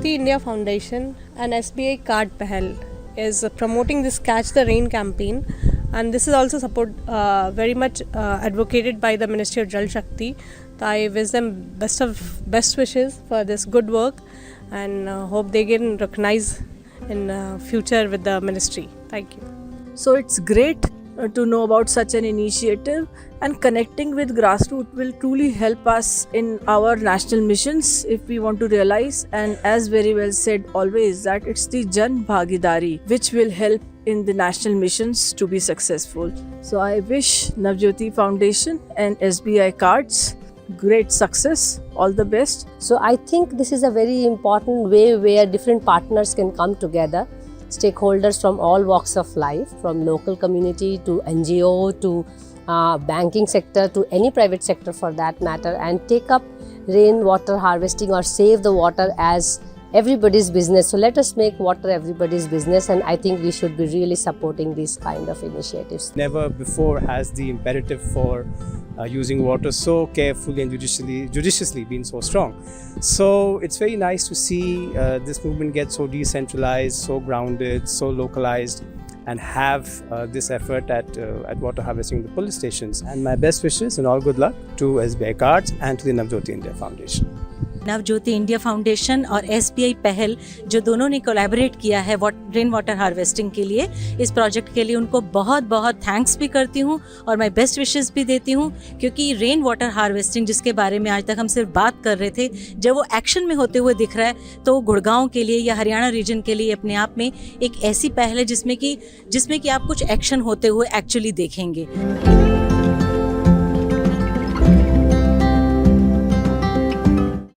Navjyoti India Foundation and SBI Card Pahel is promoting this Catch the Rain campaign, and this is also very much advocated by the Ministry of Jal Shakti. So I wish them best wishes for this good work, and hope they get recognized in future with the ministry. Thank you. So it's great to know about such an initiative, and connecting with grassroots will truly help us in our national missions if we want to realize. And as very well said always, that it's the Jan Bhagidari which will help in the national missions to be successful. So I wish Navjyoti Foundation and SBI Cards great success. All the best. So I think this is a very important way where different partners can come together, stakeholders from all walks of life, from local community to NGO to banking sector to any private sector for that matter, and take up rainwater harvesting or save the water as everybody's business. So let us make water everybody's business, and I think we should be really supporting these kind of initiatives. Never before has the imperative for using water so carefully and judiciously been so strong. So it's very nice to see this movement get so decentralized, so grounded, so localized, and have this effort at water harvesting in the police stations. And my best wishes and all good luck to SBI Cards and to the Navjyoti India Foundation. Navjyoti India foundation और SBI पहल जो दोनों ने collaborate किया है rain water harvesting के लिए, इस प्रोजेक्ट के लिए उनको बहुत बहुत थैंक्स भी करती हूँ और मैं बेस्ट विशेस भी देती हूँ, क्योंकि रेन वाटर हार्वेस्टिंग जिसके बारे में आज तक हम सिर्फ बात कर रहे थे, जब वो एक्शन में होते हुए दिख रहा है तो गुड़गांव के लिए या हरियाणा रीजन के लिए अपने आप में एक ऐसी पहल है जिसमें कि आप कुछ एक्शन होते हुए एक्चुअली देखेंगे.